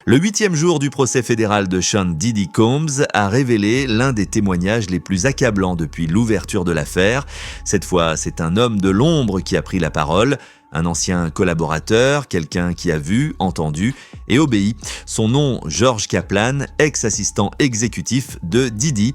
Le 8e jour du procès fédéral de Sean Diddy Combs a révélé l'un des témoignages les plus accablants depuis l'ouverture de l'affaire. Cette fois, c'est un homme de l'ombre qui a pris la parole. Un ancien collaborateur, quelqu'un qui a vu, entendu et obéi. Son nom, George Kaplan, ex-assistant exécutif de Diddy.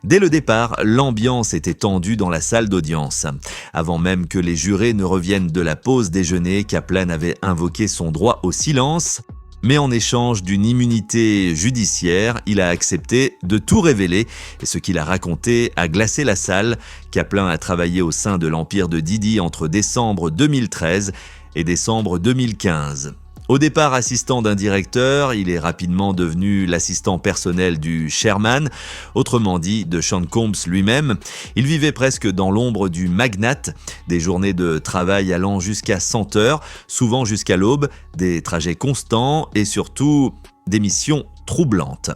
Dès le départ, l'ambiance était tendue dans la salle d'audience. Avant même que les jurés ne reviennent de la pause déjeuner, Kaplan avait invoqué son droit au silence. Mais en échange d'une immunité judiciaire, il a accepté de tout révéler et ce qu'il a raconté a glacé la salle. Kaplan a travaillé au sein de l'empire de Diddy entre décembre 2013 et décembre 2015. Au départ assistant d'un directeur, il est rapidement devenu l'assistant personnel du chairman, autrement dit de Sean Combs lui-même. Il vivait presque dans l'ombre du magnate, des journées de travail allant jusqu'à 100 heures, souvent jusqu'à l'aube, des trajets constants et surtout des missions troublantes.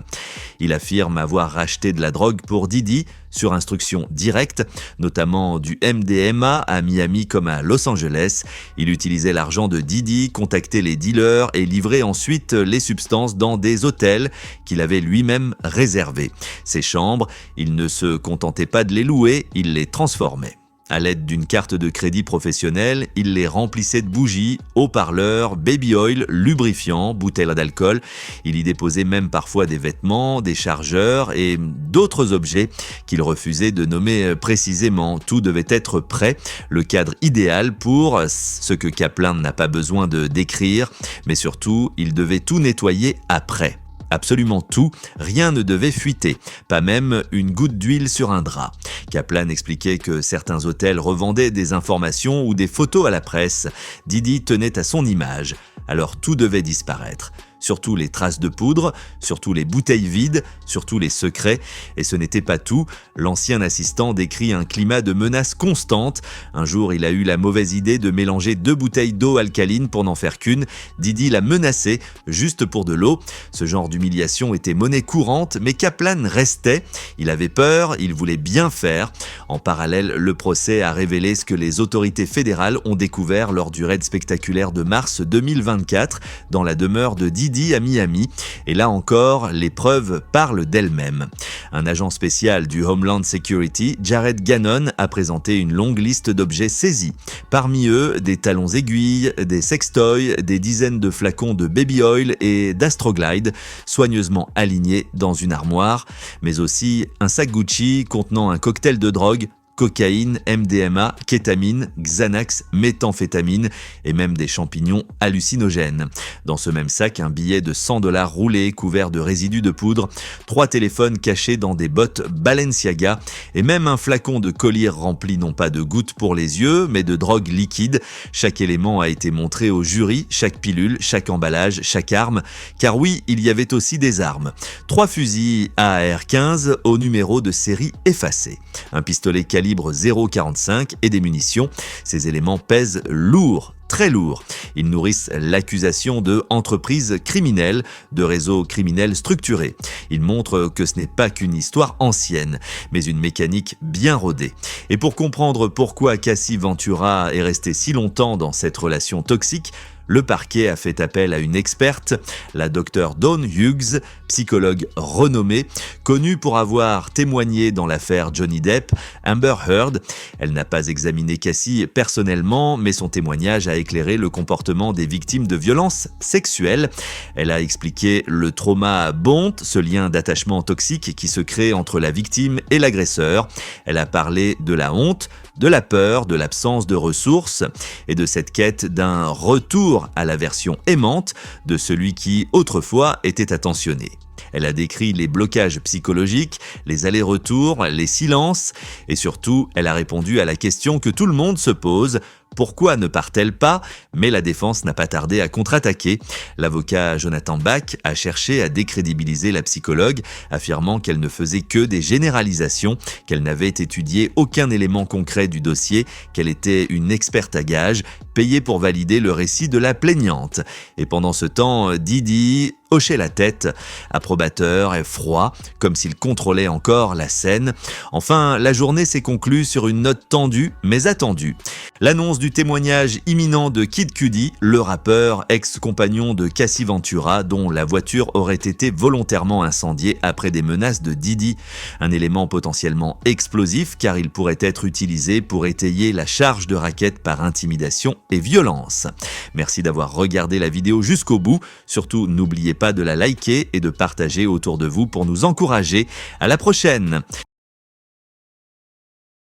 Il affirme avoir racheté de la drogue pour Diddy sur instruction directe, notamment du MDMA à Miami comme à Los Angeles. Il utilisait l'argent de Diddy, contactait les dealers et livrait ensuite les substances dans des hôtels qu'il avait lui-même réservés. Ces chambres, il ne se contentait pas de les louer, il les transformait. À l'aide d'une carte de crédit professionnelle, il les remplissait de bougies, haut-parleurs, baby oil, lubrifiants, bouteilles d'alcool. Il y déposait même parfois des vêtements, des chargeurs et d'autres objets qu'il refusait de nommer précisément. Tout devait être prêt, le cadre idéal pour ce que Kaplan n'a pas besoin de décrire, mais surtout, il devait tout nettoyer après. Absolument tout, rien ne devait fuiter, pas même une goutte d'huile sur un drap. Kaplan expliquait que certains hôtels revendaient des informations ou des photos à la presse. Diddy tenait à son image, alors tout devait disparaître. Surtout les traces de poudre, surtout les bouteilles vides, surtout les secrets. Et ce n'était pas tout. L'ancien assistant décrit un climat de menace constante. Un jour, il a eu la mauvaise idée de mélanger 2 bouteilles d'eau alcaline pour n'en faire qu'une. Diddy l'a menacé, juste pour de l'eau. Ce genre d'humiliation était monnaie courante, mais Kaplan restait. Il avait peur, il voulait bien faire. En parallèle, le procès a révélé ce que les autorités fédérales ont découvert lors du raid spectaculaire de mars 2024 dans la demeure de Diddy à Miami, et là encore, les preuves parlent d'elles-mêmes. Un agent spécial du Homeland Security, Jared Gannon, a présenté une longue liste d'objets saisis. Parmi eux, des talons aiguilles, des sextoys, des dizaines de flacons de baby oil et d'Astroglide, soigneusement alignés dans une armoire, mais aussi un sac Gucci contenant un cocktail de drogue, cocaïne, MDMA, kétamine, Xanax, méthamphétamine et même des champignons hallucinogènes. Dans ce même sac, un billet de $100 roulé couvert de résidus de poudre, 3 téléphones cachés dans des bottes Balenciaga et même un flacon de collyre rempli non pas de gouttes pour les yeux, mais de drogue liquide. Chaque élément a été montré au jury, chaque pilule, chaque emballage, chaque arme, car oui, il y avait aussi des armes. 3 fusils AR-15 au numéro de série effacé, un pistolet calibre 0,45 et des munitions. Ces éléments pèsent lourd, très lourd. Ils nourrissent l'accusation de entreprise criminelle, de réseau criminel structuré. Ils montrent que ce n'est pas qu'une histoire ancienne, mais une mécanique bien rodée. Et pour comprendre pourquoi Cassie Ventura est restée si longtemps dans cette relation toxique, le parquet a fait appel à une experte, la docteure Dawn Hughes, psychologue renommée, connue pour avoir témoigné dans l'affaire Johnny Depp, Amber Heard. Elle n'a pas examiné Cassie personnellement, mais son témoignage a éclairé le comportement des victimes de violences sexuelles. Elle a expliqué le trauma bond, ce lien d'attachement toxique qui se crée entre la victime et l'agresseur. Elle a parlé de la honte, de la peur, de l'absence de ressources et de cette quête d'un retour à la version aimante de celui qui, autrefois, était attentionné. Elle a décrit les blocages psychologiques, les allers-retours, les silences et surtout, elle a répondu à la question que tout le monde se pose. Pourquoi ne part-elle pas? Mais la défense n'a pas tardé à contre-attaquer. L'avocat Jonathan Bach a cherché à décrédibiliser la psychologue, affirmant qu'elle ne faisait que des généralisations, qu'elle n'avait étudié aucun élément concret du dossier, qu'elle était une experte à gages payer pour valider le récit de la plaignante. Et pendant ce temps, Didi hochait la tête, approbateur et froid, comme s'il contrôlait encore la scène. Enfin, la journée s'est conclue sur une note tendue, mais attendue. L'annonce du témoignage imminent de Kid Cudi, le rappeur ex-compagnon de Cassie Ventura, dont la voiture aurait été volontairement incendiée après des menaces de Didi. Un élément potentiellement explosif, car il pourrait être utilisé pour étayer la charge de racket par intimidation et violence. Merci d'avoir regardé la vidéo jusqu'au bout. Surtout, n'oubliez pas de la liker et de partager autour de vous pour nous encourager. À la prochaine!